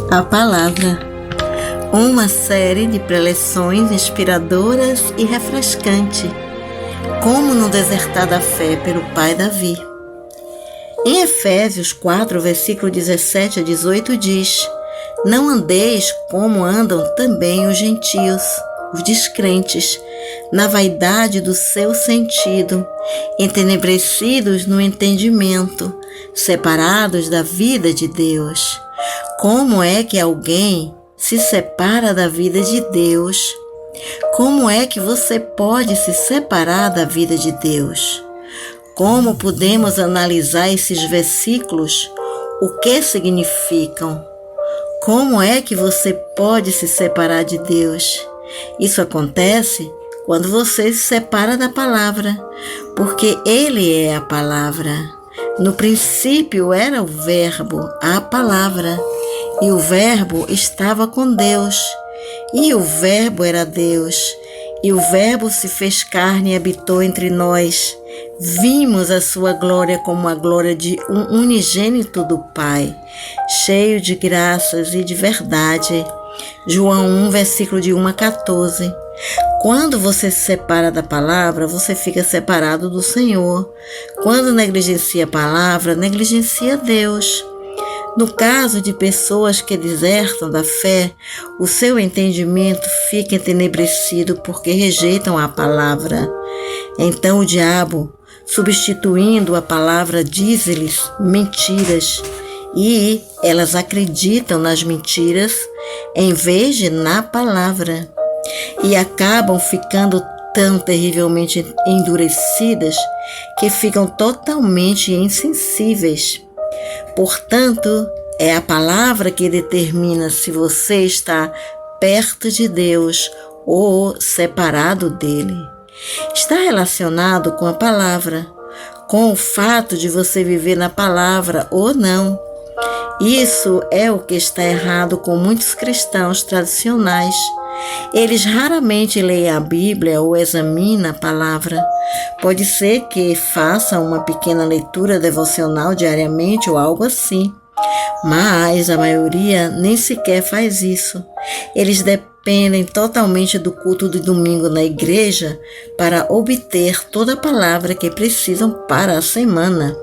A Palavra, uma série de preleções inspiradoras e refrescante, como no Desertar da Fé pelo pai Davi. Em Efésios 4, versículo 17 a 18 diz: Não andeis como andam também os gentios, os descrentes, na vaidade do seu sentido, entenebrecidos no entendimento, separados da vida de Deus. Como é que alguém se separa da vida de Deus? Como é que você pode se separar da vida de Deus? Como podemos analisar esses versículos? O que significam? Como é que você pode se separar de Deus? Isso acontece quando você se separa da palavra, porque Ele é a palavra. No princípio era o Verbo, a palavra, e o Verbo estava com Deus, e o Verbo era Deus, e o Verbo se fez carne e habitou entre nós. Vimos a sua glória como a glória de um unigênito do Pai, cheio de graças e de verdade. João 1, versículo de 1 a 14. Quando você se separa da palavra, você fica separado do Senhor. Quando negligencia a palavra, negligencia Deus. No caso de pessoas que desertam da fé, o seu entendimento fica entenebrecido porque rejeitam a palavra. Então o diabo, substituindo a palavra, diz-lhes mentiras, e elas acreditam nas mentiras em vez de na palavra, e acabam ficando tão terrivelmente endurecidas que ficam totalmente insensíveis. Portanto, é a palavra que determina se você está perto de Deus ou separado dele. Está relacionado com a palavra, com o fato de você viver na palavra ou não. Isso é o que está errado com muitos cristãos tradicionais. Eles raramente leem a Bíblia ou examinam a palavra. Pode ser que façam uma pequena leitura devocional diariamente ou algo assim, mas a maioria nem sequer faz isso. Eles dependem totalmente do culto de domingo na igreja para obter toda a palavra que precisam para a semana.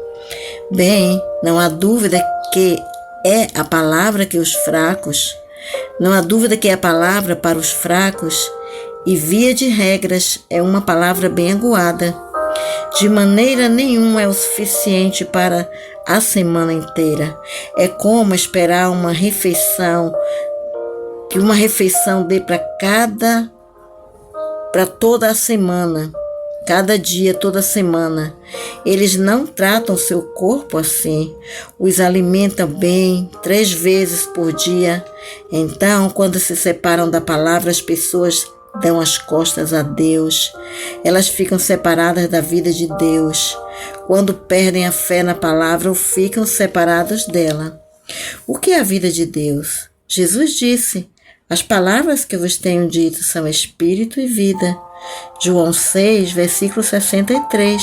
Bem, não há dúvida que é a palavra que os fracos, não há dúvida que é a palavra para os fracos, e via de regras é uma palavra bem aguada. De maneira nenhuma é o suficiente para a semana inteira. É como esperar uma refeição, que uma refeição dê para toda a semana, cada dia, toda semana. Eles não tratam seu corpo assim, os alimentam bem, 3 vezes por dia. Então, quando se separam da palavra, as pessoas dão as costas a Deus. Elas ficam separadas da vida de Deus. Quando perdem a fé na palavra ou ficam separados dela. O que é a vida de Deus? Jesus disse: As palavras que vos tenho dito são espírito e vida. João 6, versículo 63.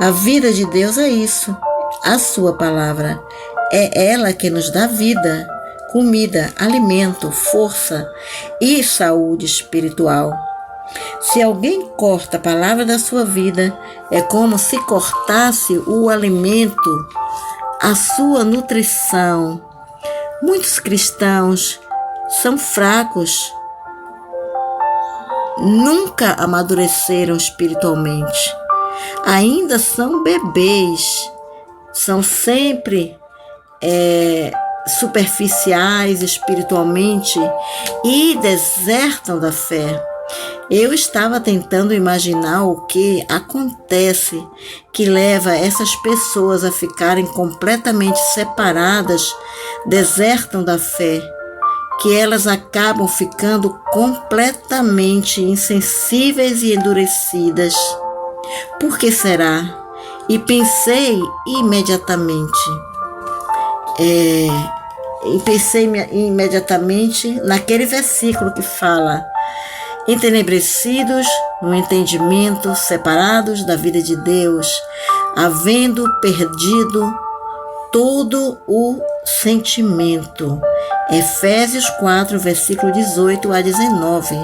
A vida de Deus é isso, a sua palavra. É ela que nos dá vida, comida, alimento, força e saúde espiritual. Se alguém corta a palavra da sua vida, é como se cortasse o alimento, a sua nutrição. Muitos cristãos são fracos, nunca amadureceram espiritualmente, ainda são bebês, são sempre superficiais espiritualmente e desertam da fé. Eu estava tentando imaginar o que acontece que leva essas pessoas a ficarem completamente separadas, desertam da fé, que elas acabam ficando completamente insensíveis e endurecidas. Por que será? E pensei imediatamente naquele versículo que fala: entenebrecidos no entendimento, separados da vida de Deus, havendo perdido todo o sentimento. Efésios 4, versículo 18 a 19.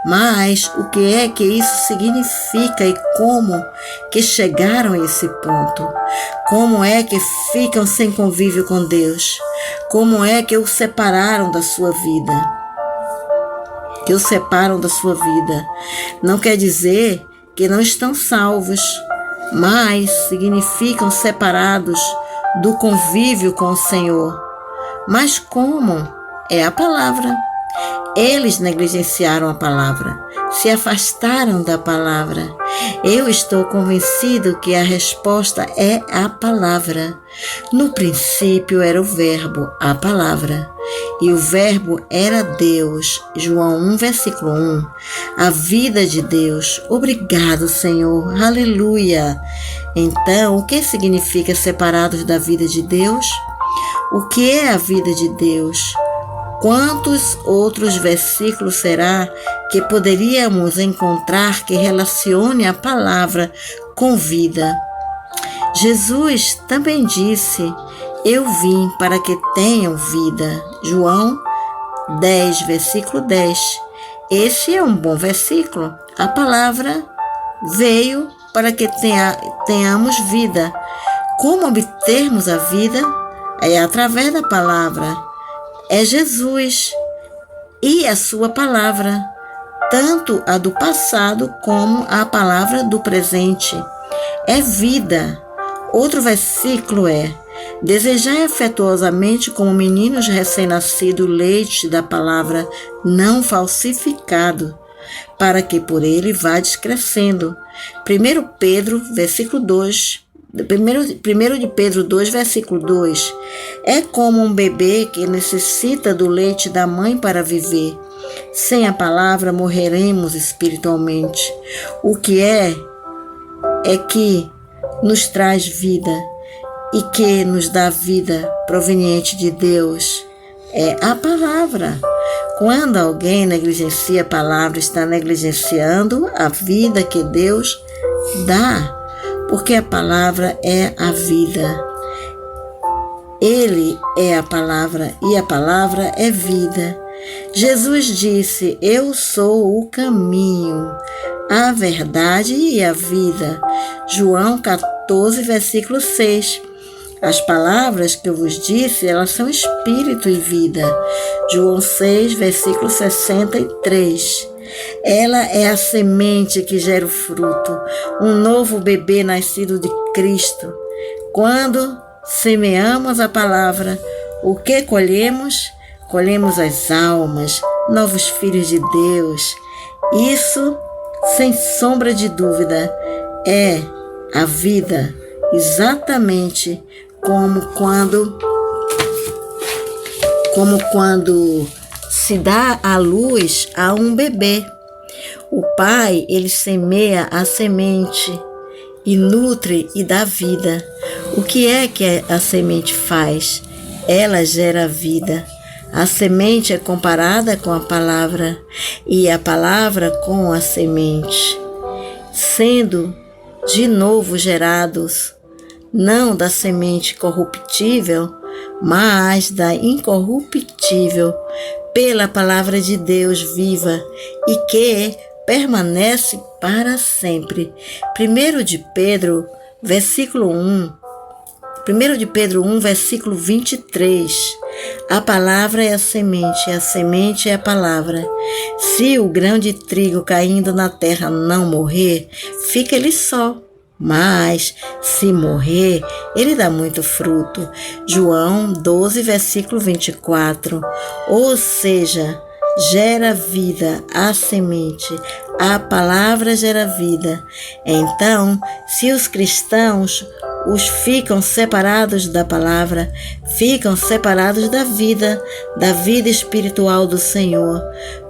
Mas o que é que isso significa e como que chegaram a esse ponto? Como é que ficam sem convívio com Deus? Como é que o separaram da sua vida? Que o separam da sua vida. Não quer dizer que não estão salvos, mas significam separados do convívio com o Senhor. Mas como? É a palavra. Eles negligenciaram a palavra, se afastaram da palavra. Eu estou convencido que a resposta é a palavra. No princípio era o Verbo, a palavra. E o Verbo era Deus. João 1, versículo 1. A vida de Deus. Obrigado, Senhor. Aleluia. Então, o que significa separados da vida de Deus? O que é a vida de Deus? Quantos outros versículos será que poderíamos encontrar que relacione a palavra com vida? Jesus também disse: eu vim para que tenham vida. João 10, versículo 10. Esse é um bom versículo. A palavra veio para que tenhamos vida. Como obtermos a vida? É através da palavra. É Jesus e a sua palavra, tanto a do passado como a palavra do presente. É vida. Outro versículo é: desejai afetuosamente como meninos recém-nascidos o leite da palavra não falsificado, para que por ele vades crescendo. 1 Pedro, versículo 2. 1 de Pedro 2, versículo 2. É como um bebê que necessita do leite da mãe para viver. Sem a palavra morreremos espiritualmente. O que é que nos traz vida e que nos dá vida proveniente de Deus. É a palavra. Quando alguém negligencia a palavra, está negligenciando a vida que Deus dá. Porque a palavra é a vida. Ele é a palavra e a palavra é vida. Jesus disse: eu sou o caminho, a verdade e a vida. João 14, versículo 6. As palavras que eu vos disse, elas são espírito e vida. João 6, versículo 63. Ela é a semente que gera o fruto, um novo bebê nascido de Cristo. Quando semeamos a palavra, o que colhemos? Colhemos as almas, novos filhos de Deus. Isso, sem sombra de dúvida, é a vida, exatamente como quando se dá a luz a um bebê. O pai, ele semeia a semente e nutre e dá vida. O que é que a semente faz? Ela gera vida. A semente é comparada com a palavra e a palavra com a semente, sendo de novo gerados, não da semente corruptível, mas da incorruptível, pela palavra de Deus viva e que permanece para sempre. 1 de Pedro, versículo 1. 1 de Pedro 1, versículo 23. A palavra é a semente é a palavra. Se o grão de trigo caindo na terra não morrer, fica ele só. Mas, se morrer, ele dá muito fruto. João 12, versículo 24. Ou seja, gera vida a semente, a palavra gera vida. Então, se os cristãos ficam separados da palavra, ficam separados da vida espiritual do Senhor,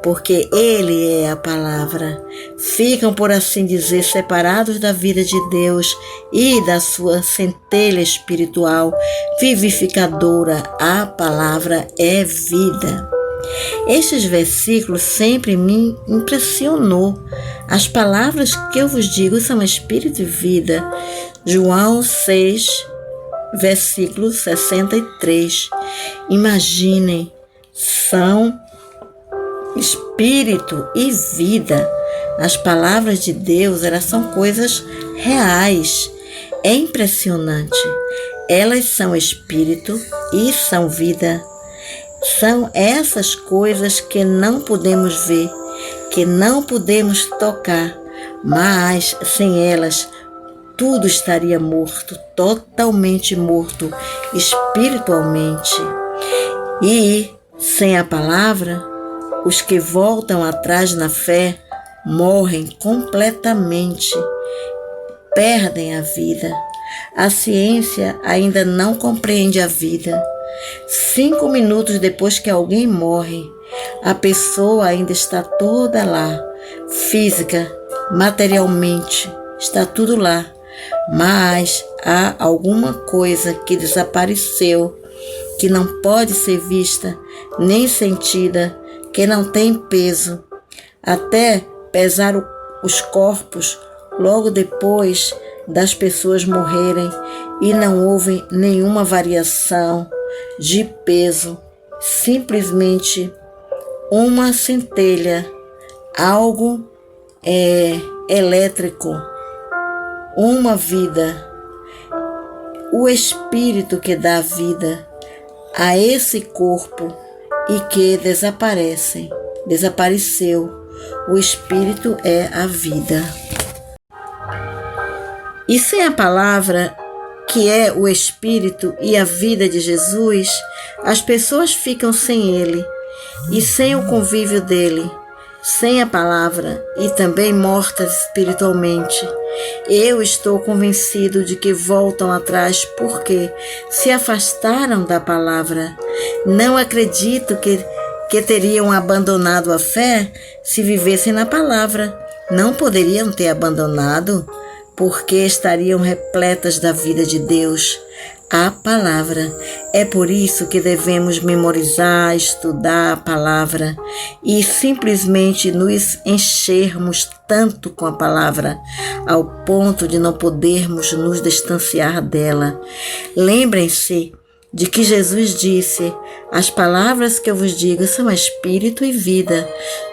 porque Ele é a palavra. Ficam, por assim dizer, separados da vida de Deus e da sua centelha espiritual vivificadora. A palavra é vida. Estes versículos sempre me impressionou. As palavras que eu vos digo são espírito e vida. João 6, versículo 63. Imaginem são espírito e vida. As palavras de Deus, elas são coisas reais. É impressionante. Elas são espírito e são vida. São essas coisas que não podemos ver, que não podemos tocar, mas sem elas tudo estaria morto, totalmente morto, espiritualmente. E sem a palavra, os que voltam atrás na fé morrem completamente, perdem a vida. A ciência ainda não compreende a vida. 5 minutos depois que alguém morre, a pessoa ainda está toda lá, física, materialmente, está tudo lá. Mas há alguma coisa que desapareceu, que não pode ser vista, nem sentida, que não tem peso. Até pesar os corpos logo depois das pessoas morrerem e não houve nenhuma variação de peso, simplesmente uma centelha, algo elétrico, uma vida, o Espírito que dá vida a esse corpo e que desapareceu. O Espírito é a vida. E sem a palavra, que é o Espírito e a vida de Jesus, as pessoas ficam sem Ele e sem o convívio dele, sem a palavra e também mortas espiritualmente. Eu estou convencido de que voltam atrás porque se afastaram da palavra. Não acredito que teriam abandonado a fé se vivessem na palavra. Não poderiam ter abandonado, porque estariam repletas da vida de Deus, a palavra. É por isso que devemos memorizar, estudar a palavra e simplesmente nos enchermos tanto com a palavra, ao ponto de não podermos nos distanciar dela. Lembrem-se de que Jesus disse: as palavras que eu vos digo são espírito e vida.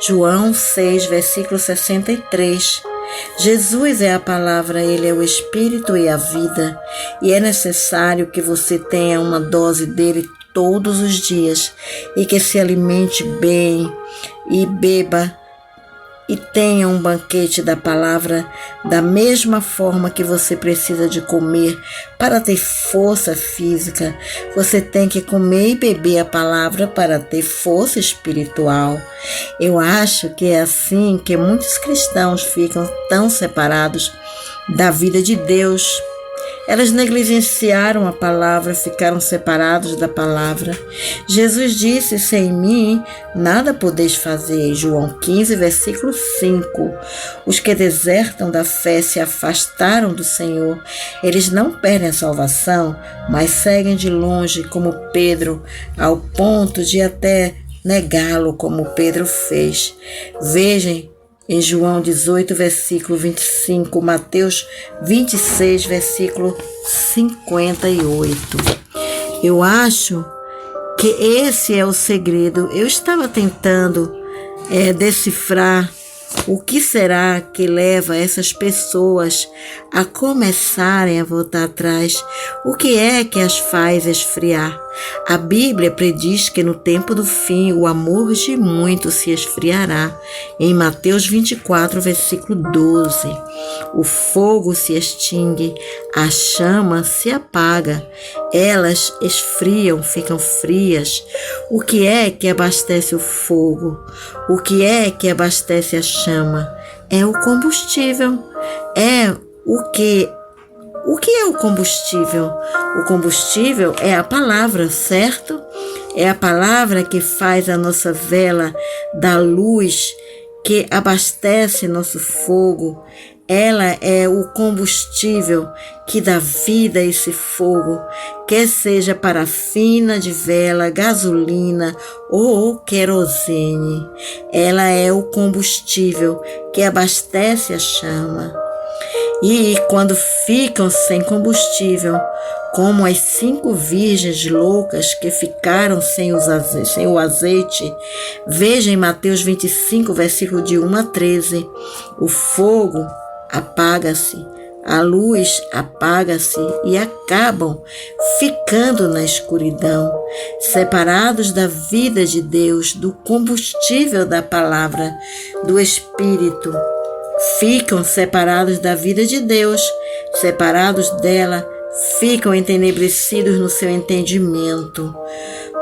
João 6, versículo 63. Jesus é a palavra, Ele é o Espírito e a vida, e é necessário que você tenha uma dose dele todos os dias e que se alimente bem e beba e tenha um banquete da palavra da mesma forma que você precisa de comer para ter força física. Você tem que comer e beber a palavra para ter força espiritual. Eu acho que é assim que muitos cristãos ficam tão separados da vida de Deus. Elas negligenciaram a palavra, ficaram separados da palavra. Jesus disse: sem mim nada podeis fazer. João 15, versículo 5. Os que desertam da fé se afastaram do Senhor. Eles não perdem a salvação, mas seguem de longe, como Pedro, ao ponto de até negá-lo, como Pedro fez. Vejam em João 18, versículo 25, Mateus 26, versículo 58. Eu acho que esse é o segredo. Eu estava tentando decifrar o que será que leva essas pessoas a começarem a voltar atrás. O que é que as faz esfriar? A Bíblia prediz que no tempo do fim o amor de muitos se esfriará. Em Mateus 24, versículo 12. O fogo se extingue, a chama se apaga. Elas esfriam, ficam frias. O que é que abastece o fogo? O que é que abastece a chama? É o combustível. O que é o combustível? O combustível é a palavra, certo? É a palavra que faz a nossa vela dar luz, que abastece nosso fogo. Ela é o combustível que dá vida a esse fogo, quer seja parafina de vela, gasolina ou querosene. Ela é o combustível que abastece a chama. E quando ficam sem combustível, como as 5 virgens loucas que ficaram sem o azeite. Veja em Mateus 25, versículo de 1 a 13. O fogo apaga-se, a luz apaga-se e acabam ficando na escuridão, separados da vida de Deus, do combustível da palavra, do Espírito. Ficam separados da vida de Deus, separados dela, ficam entenebrecidos no seu entendimento.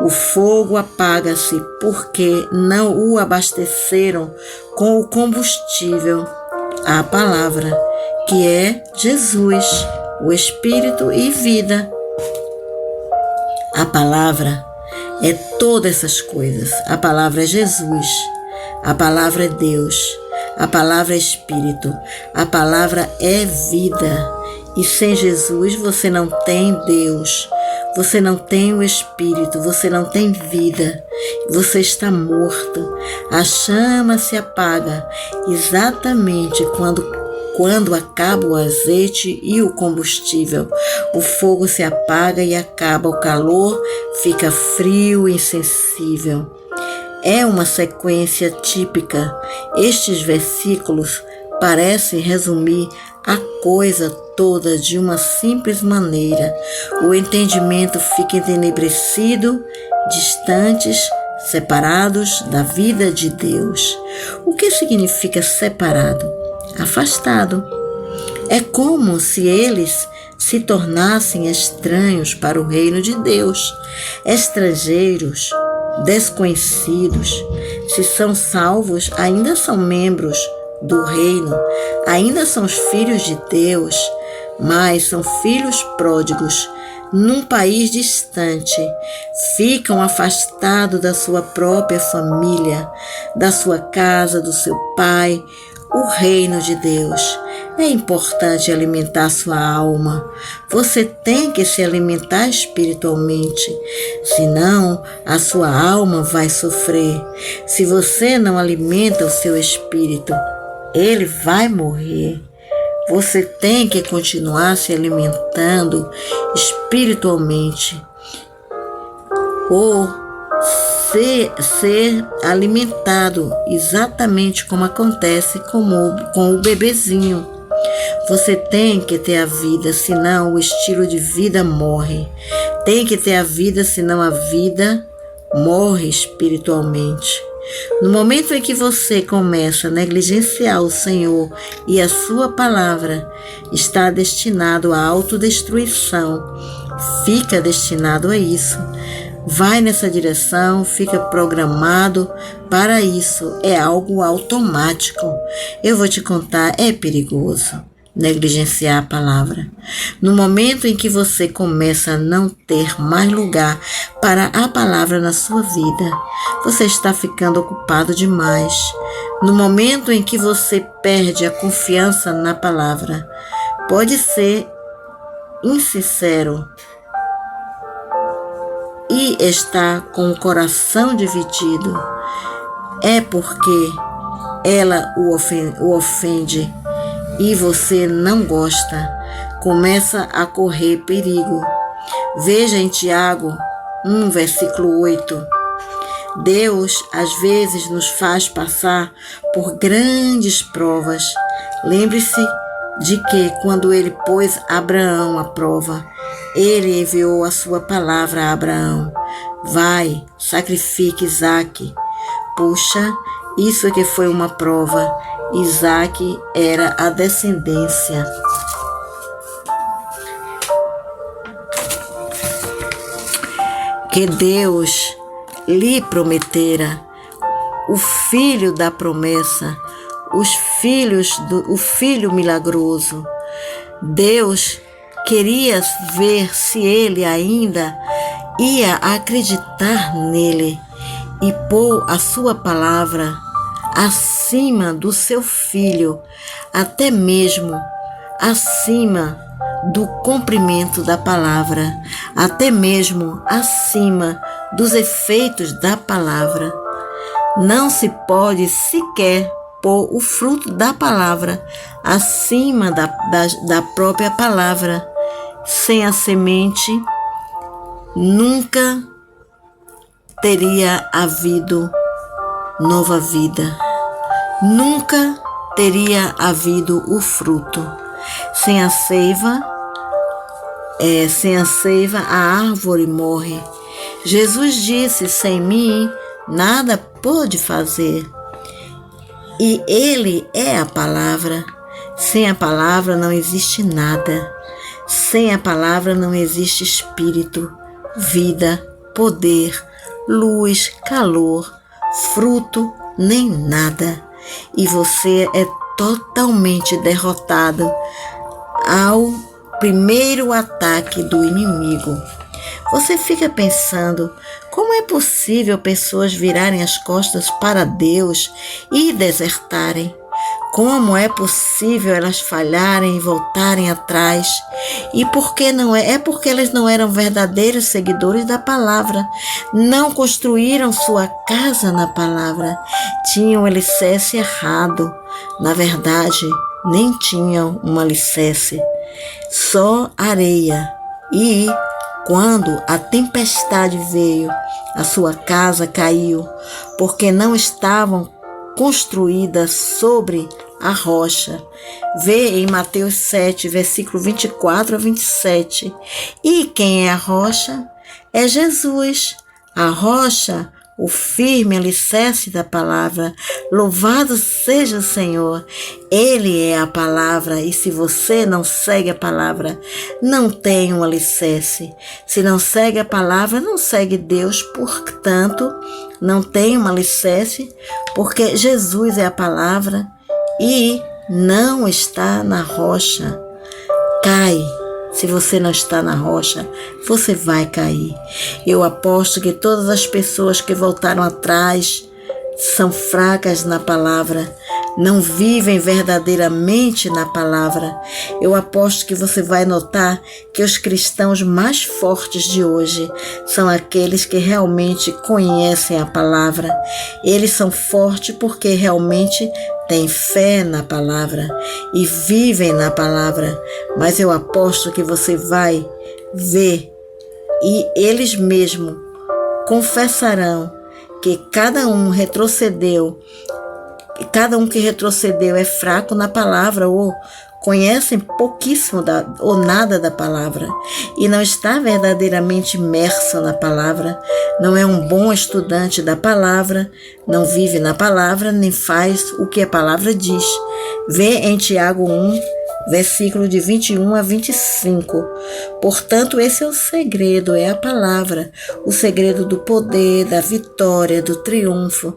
O fogo apaga-se porque não o abasteceram com o combustível, a palavra, que é Jesus, o Espírito e vida. A palavra é todas essas coisas. A palavra é Jesus, a palavra é Deus, a palavra é Espírito, a palavra é vida. E sem Jesus você não tem Deus, você não tem o Espírito, você não tem vida, você está morto. A chama se apaga exatamente quando acaba o azeite e o combustível. O fogo se apaga e acaba, o calor fica frio e insensível. É uma sequência típica. Estes versículos parecem resumir a coisa toda de uma simples maneira. O entendimento fica entenebrecido, distantes, separados da vida de Deus. O que significa separado? Afastado. É como se eles se tornassem estranhos para o reino de Deus, estrangeiros, desconhecidos. Se são salvos, ainda são membros do reino, ainda são os filhos de Deus, mas são filhos pródigos num país distante, ficam afastados da sua própria família, da sua casa, do seu pai, o reino de Deus. É importante alimentar sua alma. Você tem que se alimentar espiritualmente, senão a sua alma vai sofrer. Se você não alimenta o seu espírito, ele vai morrer. Você tem que continuar se alimentando espiritualmente, ou ser alimentado exatamente como acontece com o bebezinho. Você tem que ter a vida, senão o estilo de vida morre. Tem que ter a vida, senão a vida morre espiritualmente. No momento em que você começa a negligenciar o Senhor e a sua palavra, está destinado à autodestruição. Fica destinado a isso. Vai nessa direção, fica programado para isso. É algo automático. Eu vou te contar, é perigoso negligenciar a palavra. No momento em que você começa a não ter mais lugar para a palavra na sua vida, você está ficando ocupado demais. No momento em que você perde a confiança na palavra, pode ser insincero e está com o coração dividido, é porque ela o ofende e você não gosta, começa a correr perigo. Veja em Tiago 1, versículo 8. Deus às vezes nos faz passar por grandes provas. Lembre-se de que quando ele pôs Abraão à prova, ele enviou a sua palavra a Abraão: vai, sacrifique Isaque. Puxa, isso é que foi uma prova. Isaque era a descendência. Que Deus lhe prometera, o filho da promessa, o filho milagroso. Deus queria ver se ele ainda ia acreditar nele e pôr a sua palavra acima do seu filho, até mesmo acima do cumprimento da palavra, até mesmo acima dos efeitos da palavra. Não se pode sequer pôr o fruto da palavra acima da própria palavra. sem a semente, nunca teria havido nova vida. Nunca teria havido o fruto. Sem a seiva, a árvore morre. Jesus disse: sem mim nada pode fazer. E Ele é a palavra. Sem a palavra não existe nada. Sem a palavra não existe espírito, vida, poder, luz, calor, fruto, nem nada. E você é totalmente derrotado ao primeiro ataque do inimigo. Você fica pensando: como é possível pessoas virarem as costas para Deus e desertarem? Como é possível elas falharem e voltarem atrás? E por que não é? É porque elas não eram verdadeiros seguidores da palavra. Não construíram sua casa na palavra. Tinham o alicerce errado. Na verdade, nem tinham um alicerce. Só areia. E quando a tempestade veio, a sua casa caiu, porque não estavam construídas sobre a rocha. Vê em Mateus 7, versículo 24 a 27. E quem é a rocha? É Jesus. A rocha, o firme alicerce da palavra. Louvado seja o Senhor. Ele é a palavra, e se você não segue a palavra, não tem um alicerce. Se não segue a palavra, não segue Deus, portanto, não tem um alicerce, porque Jesus é a palavra e não está na rocha. Cai. Se você não está na rocha, você vai cair. Eu aposto que todas as pessoas que voltaram atrás são fracas na palavra, não vivem verdadeiramente na palavra. Eu aposto que você vai notar que os cristãos mais fortes de hoje são aqueles que realmente conhecem a palavra. Eles são fortes porque realmente têm fé na palavra e vivem na palavra. Mas eu aposto que você vai ver e eles mesmos confessarão que cada um que retrocedeu é fraco na palavra, ou conhecem pouquíssimo ou nada da palavra, e não está verdadeiramente imerso na palavra, não é um bom estudante da palavra, não vive na palavra, nem faz o que a palavra diz. Vê em Tiago 1, versículo de 21 a 25. Portanto, esse é o segredo, é a palavra, o segredo do poder, da vitória, do triunfo,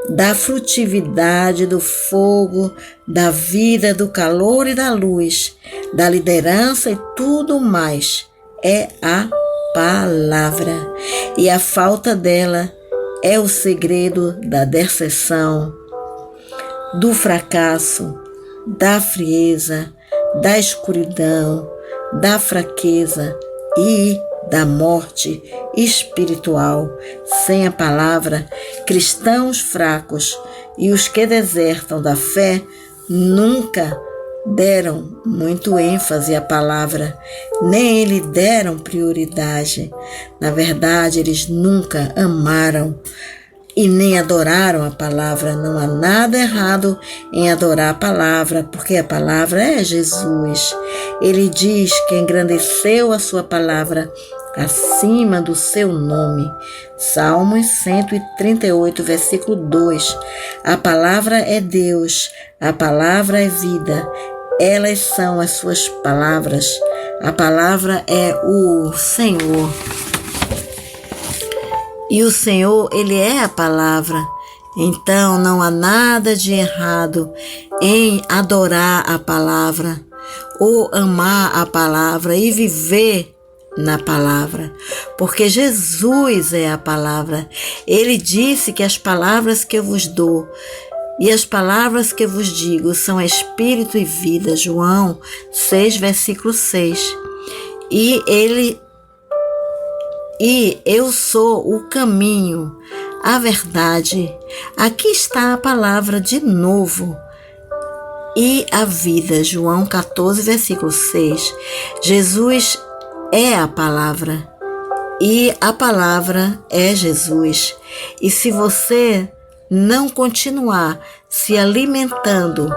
da frutividade, do fogo, da vida, do calor e da luz, da liderança e tudo mais. É a palavra. E a falta dela é o segredo da decepção, do fracasso, da frieza, da escuridão, da fraqueza e da morte espiritual. Sem a palavra, cristãos fracos e os que desertam da fé nunca deram muito ênfase à palavra, nem lhe deram prioridade. Na verdade, eles nunca amaram e nem adoraram a palavra. Não há nada errado em adorar a palavra, porque a palavra é Jesus. Ele diz que engrandeceu a sua palavra acima do seu nome. Salmos 138, versículo 2. A palavra é Deus, a palavra é vida. Elas são as suas palavras. A palavra é o Senhor. E o Senhor, Ele é a palavra. Então não há nada de errado em adorar a palavra, ou amar a palavra e viver na palavra, porque Jesus é a palavra. Ele disse que as palavras que eu vos dou e as palavras que eu vos digo são espírito e vida. João 6, versículo 6. E eu sou o caminho, a verdade. Aqui está a palavra de novo. E a vida. João 14, versículo 6. Jesus é a palavra. E a palavra é Jesus. E se você não continuar se alimentando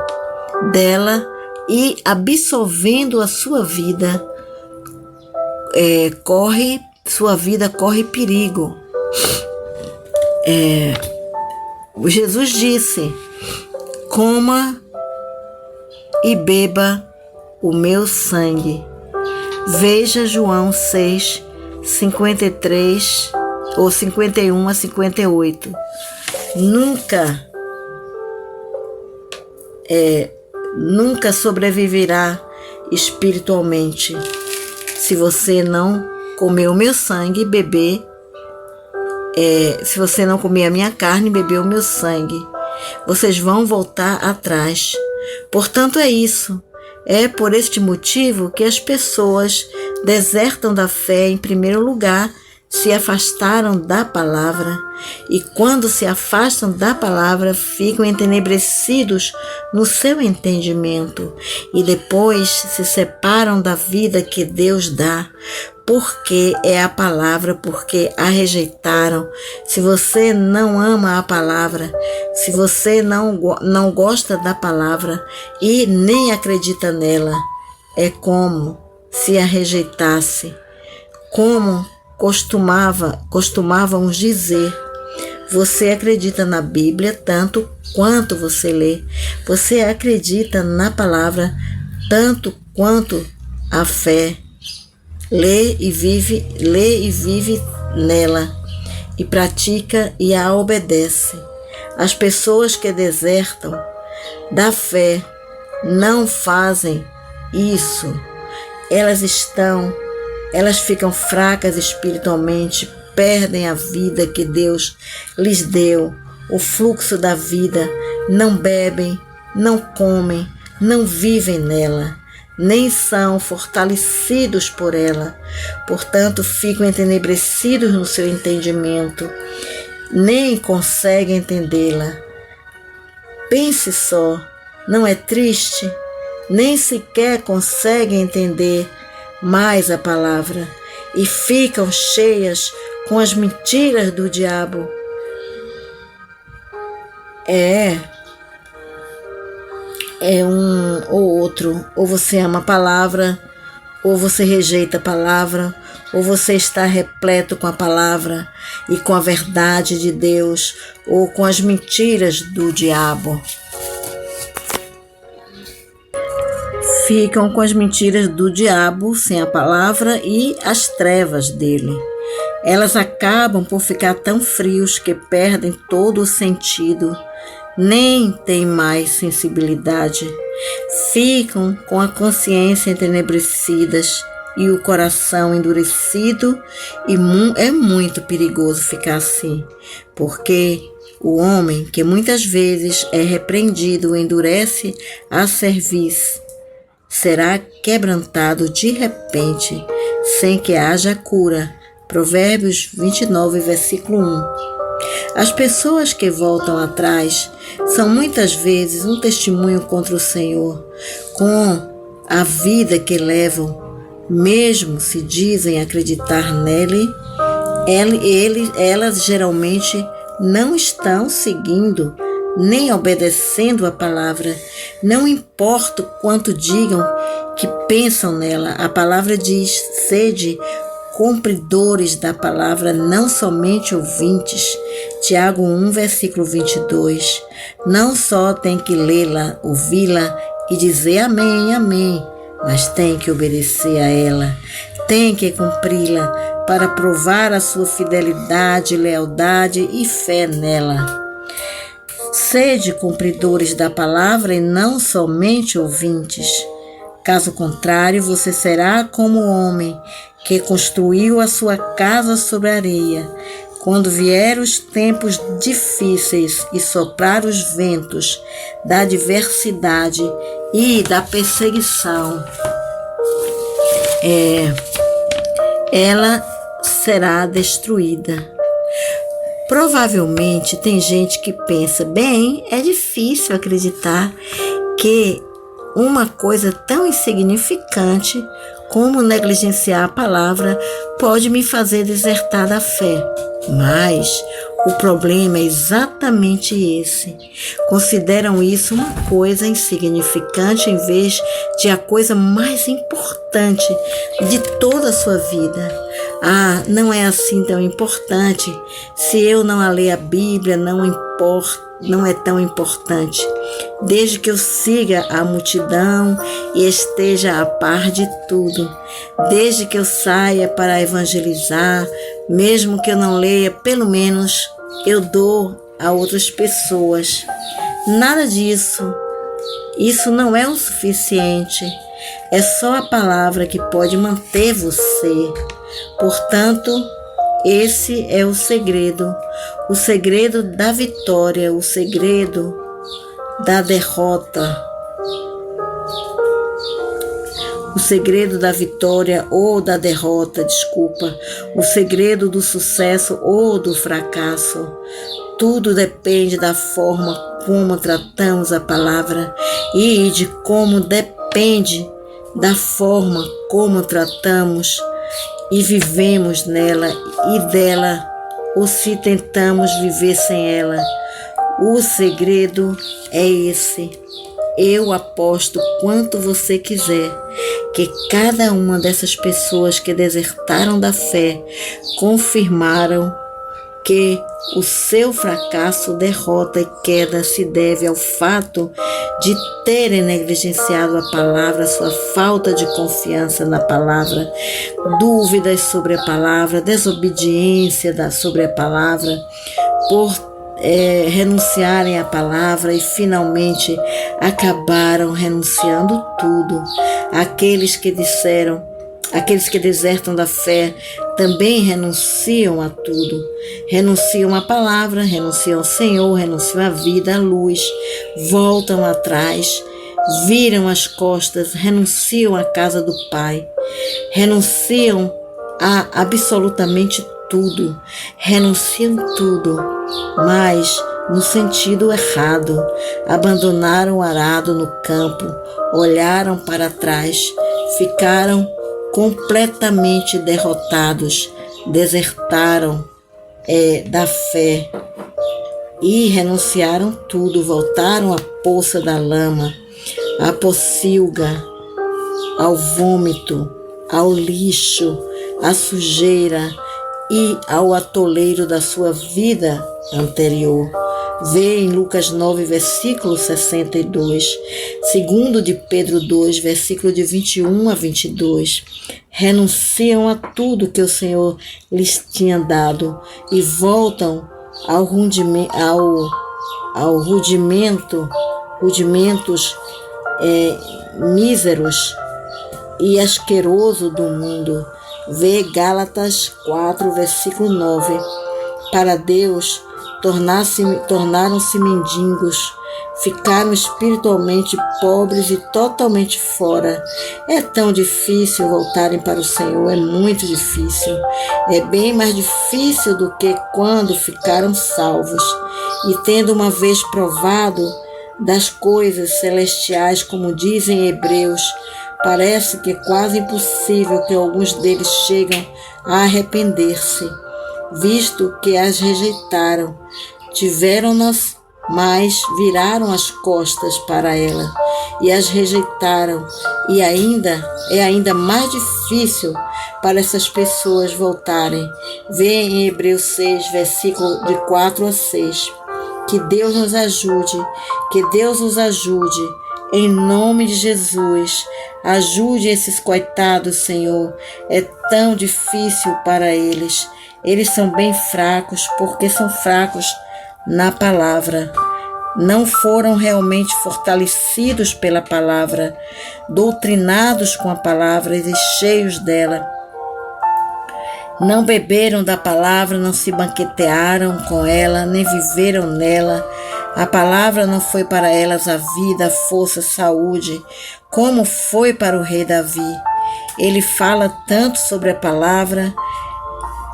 dela e absorvendo a sua vida, sua vida corre perigo. Jesus disse: coma e beba o meu sangue. Veja João 6, 53 ou 51 a 58. Nunca sobreviverá espiritualmente se você não comer o meu sangue e beber, se você não comer a minha carne e beber o meu sangue. Vocês vão voltar atrás. Portanto, é isso. É por este motivo que as pessoas desertam da fé. Em primeiro lugar, se afastaram da palavra, e quando se afastam da palavra, ficam entenebrecidos no seu entendimento, e depois se separam da vida que Deus dá, porque é a palavra, porque a rejeitaram. Se você não ama a palavra, se você não gosta da palavra e nem acredita nela, é como se a rejeitasse. Como costumávamos dizer, você acredita na Bíblia tanto quanto você lê. Você acredita na palavra tanto quanto a fé. Lê e vive nela, e pratica e a obedece. As pessoas que desertam da fé não fazem isso. Elas ficam fracas espiritualmente, perdem a vida que Deus lhes deu, o fluxo da vida, não bebem, não comem, não vivem nela, nem são fortalecidos por ela. Portanto, ficam entenebrecidos no seu entendimento, nem conseguem entendê-la. Pense só, não é triste? Nem sequer conseguem entender mais a palavra e ficam cheias com as mentiras do diabo. Um ou outro. Ou você ama a palavra, ou você rejeita a palavra, ou você está repleto com a palavra e com a verdade de Deus, ou com as mentiras do diabo. Ficam com as mentiras do diabo, sem a palavra e as trevas dele. Elas acabam por ficar tão frios que perdem todo o sentido, nem têm mais sensibilidade. Ficam com a consciência entenebrecidas e o coração endurecido, e é muito perigoso ficar assim, porque o homem que muitas vezes é repreendido endurece a cerviz, será quebrantado de repente, sem que haja cura. Provérbios 29, versículo 1. As pessoas que voltam atrás são muitas vezes um testemunho contra o Senhor, com a vida que levam, mesmo se dizem acreditar nele, elas geralmente não estão seguindo nem obedecendo a palavra. Não importa o quanto digam que pensam nela, a palavra diz: sede cumpridores da palavra, não somente ouvintes. Tiago 1, versículo 22. Não só tem que lê-la, ouvi-la e dizer amém, amém, mas tem que obedecer a ela, tem que cumpri-la para provar a sua fidelidade, lealdade e fé nela. Sede cumpridores da palavra e não somente ouvintes. Caso contrário, você será como o homem que construiu a sua casa sobre a areia. Quando vier os tempos difíceis e soprar os ventos da adversidade e da perseguição, ela será destruída. Provavelmente tem gente que pensa: bem, é difícil acreditar que uma coisa tão insignificante Como negligenciar a palavra pode me fazer desertar da fé. Mas o problema é exatamente esse. Consideram isso uma coisa insignificante em vez de a coisa mais importante de toda a sua vida. Ah, não é assim tão importante. Se eu não a ler a Bíblia, não é tão importante. Desde que eu siga a multidão e esteja a par de tudo. Desde que eu saia para evangelizar, mesmo que eu não leia, pelo menos eu dou a outras pessoas. Nada disso. Isso não é o suficiente. É só a palavra que pode manter você. Portanto, esse é o segredo da vitória, o segredo da derrota, o segredo da vitória ou da derrota, o segredo do sucesso ou do fracasso. Tudo depende da forma como tratamos a palavra e de como depende da forma como tratamos e vivemos nela e dela, ou se tentamos viver sem ela. O segredo é esse. Eu aposto quanto você quiser que cada uma dessas pessoas que desertaram da fé confirmaram que o seu fracasso, derrota e queda se deve ao fato de terem negligenciado a palavra, sua falta de confiança na palavra, dúvidas sobre a palavra, desobediência sobre a palavra, por renunciarem à palavra e finalmente acabaram renunciando tudo. Aqueles que desertam da fé também renunciam a tudo. Renunciam à palavra, renunciam ao Senhor, renunciam à vida, à luz, voltam atrás, viram as costas, renunciam à casa do Pai, renunciam a absolutamente tudo, renunciam tudo, mas no sentido errado. Abandonaram o arado no campo, olharam para trás, ficaram completamente derrotados, desertaram da fé e renunciaram tudo, voltaram à poça da lama, à pocilga, ao vômito, ao lixo, à sujeira e ao atoleiro da sua vida anterior. Vê em Lucas 9, versículo 62, 2 de Pedro 2, versículo de 21 a 22. Renunciam a tudo que o Senhor lhes tinha dado e voltam ao rudimentos míseros e asqueroso do mundo. Vê Gálatas 4, versículo 9. Para Deus, tornaram-se mendigos, ficaram espiritualmente pobres e totalmente fora. É tão difícil voltarem para o Senhor, é muito difícil. É bem mais difícil do que quando ficaram salvos. E tendo uma vez provado das coisas celestiais, como dizem Hebreus, parece que é quase impossível que alguns deles cheguem a arrepender-se, visto que as rejeitaram. Tiveram-nas, mas viraram as costas para ela e as rejeitaram. E é ainda mais difícil para essas pessoas voltarem. Vê em Hebreus 6, versículo de 4 a 6. Que Deus nos ajude, em nome de Jesus. Ajude esses coitados, Senhor. É tão difícil para eles. Eles são bem fracos, porque são fracos na palavra. Não foram realmente fortalecidos pela palavra, doutrinados com a palavra e cheios dela. Não beberam da palavra, não se banquetearam com ela, nem viveram nela. A palavra não foi para elas a vida, a força, a saúde, como foi para o rei Davi. Ele fala tanto sobre a palavra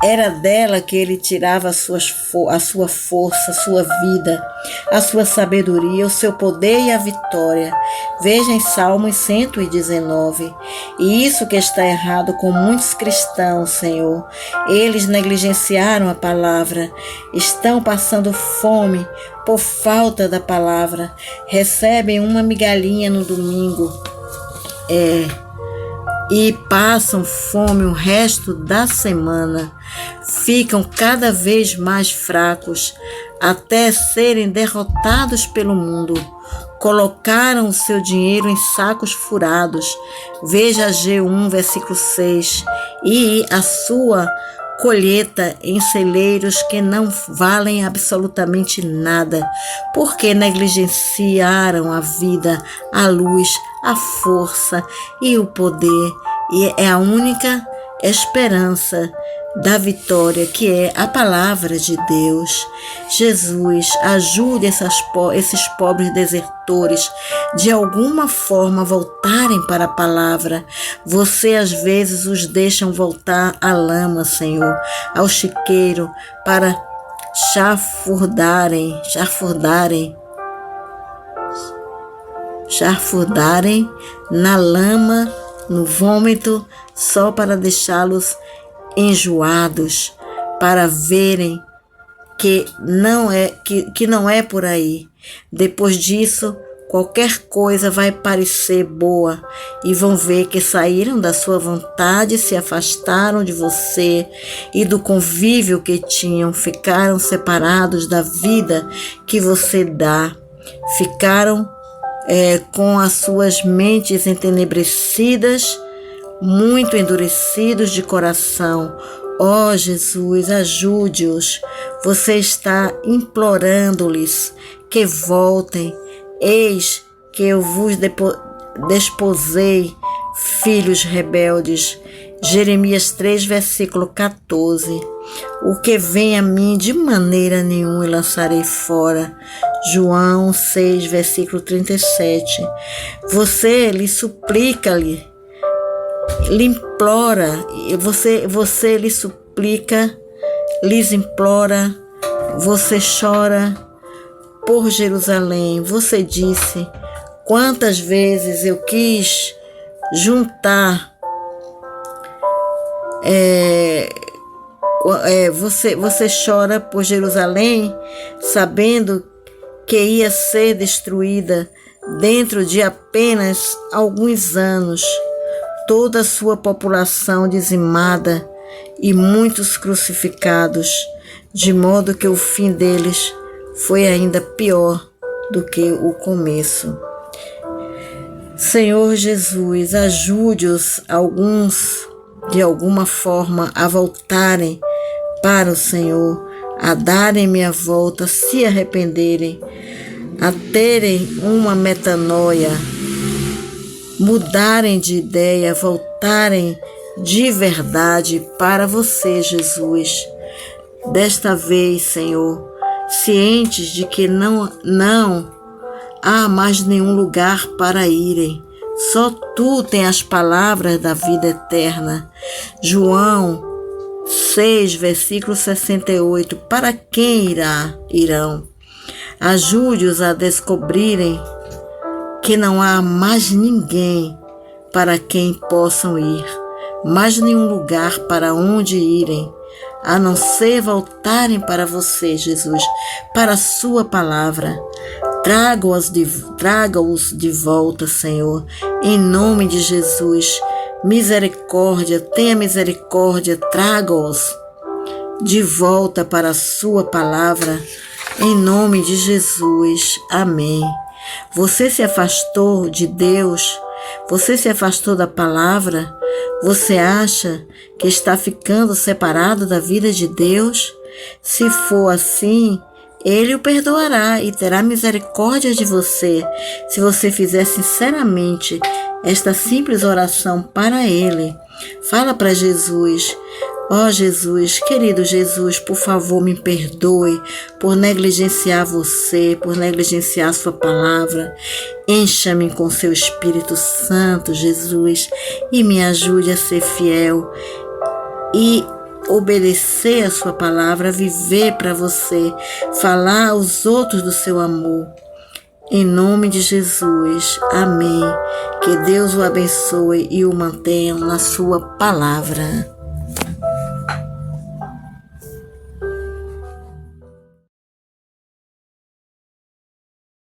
Era dela que ele tirava a sua força, a sua vida, a sua sabedoria, o seu poder e a vitória. Veja em Salmos 119. E isso que está errado com muitos cristãos, Senhor. Eles negligenciaram a palavra, estão passando fome por falta da palavra, recebem uma migalhinha no domingo. E passam fome o resto da semana, ficam cada vez mais fracos, até serem derrotados pelo mundo. Colocaram o seu dinheiro em sacos furados, veja G1, versículo 6, e a sua colheita em celeiros que não valem absolutamente nada, porque negligenciaram a vida, a luz, a força e o poder, e é a única esperança da vitória, que é a palavra de Deus. Jesus, ajude esses pobres desertores de alguma forma a voltarem para a palavra. Você às vezes os deixa voltar à lama, Senhor, ao chiqueiro, para chafurdarem na lama, no vômito, só para deixá-los enjoados, para verem que não é por aí. Depois disso, qualquer coisa vai parecer boa e vão ver que saíram da sua vontade, se afastaram de você e do convívio que tinham, ficaram separados da vida que você dá, ficaram com as suas mentes entenebrecidas, muito endurecidos de coração. Ó Jesus, ajude-os. Você está implorando-lhes que voltem. Eis que eu vos desposei, filhos rebeldes. Jeremias 3, versículo 14. O que vem a mim de maneira nenhuma lançarei fora. João 6, versículo 37. Você lhe suplica-lhe, lhe implora, você lhe suplica, lhes implora, você chora por Jerusalém. Você disse: quantas vezes eu quis juntar. Você chora por Jerusalém, sabendo que ia ser destruída dentro de apenas alguns anos, toda a sua população dizimada e muitos crucificados, de modo que o fim deles foi ainda pior do que o começo. Senhor Jesus, ajude-os alguns de alguma forma a voltarem para o Senhor, a darem-me a volta, se arrependerem, a terem uma metanoia, mudarem de ideia, voltarem de verdade para você, Jesus. Desta vez, Senhor, cientes de que não há mais nenhum lugar para irem, só Tu tens as palavras da vida eterna. João 6, versículo 68. Para quem irão? Ajude-os a descobrirem que não há mais ninguém para quem possam ir, mais nenhum lugar para onde irem, a não ser voltarem para você, Jesus, para a sua palavra. Traga-os de volta, Senhor, em nome de Jesus. Misericórdia, tenha misericórdia, traga-os de volta para a sua palavra, em nome de Jesus. Amém. Você se afastou de Deus? Você se afastou da palavra? Você acha que está ficando separado da vida de Deus? Se for assim, Ele o perdoará e terá misericórdia de você, se você fizer sinceramente esta simples oração para Ele. Fala para Jesus: ó Jesus, querido Jesus, por favor me perdoe por negligenciar você, por negligenciar sua palavra. Encha-me com seu Espírito Santo, Jesus, e me ajude a ser fiel e obedecer a sua palavra, viver para você, falar aos outros do seu amor. Em nome de Jesus, amém. Que Deus o abençoe e o mantenha na sua palavra.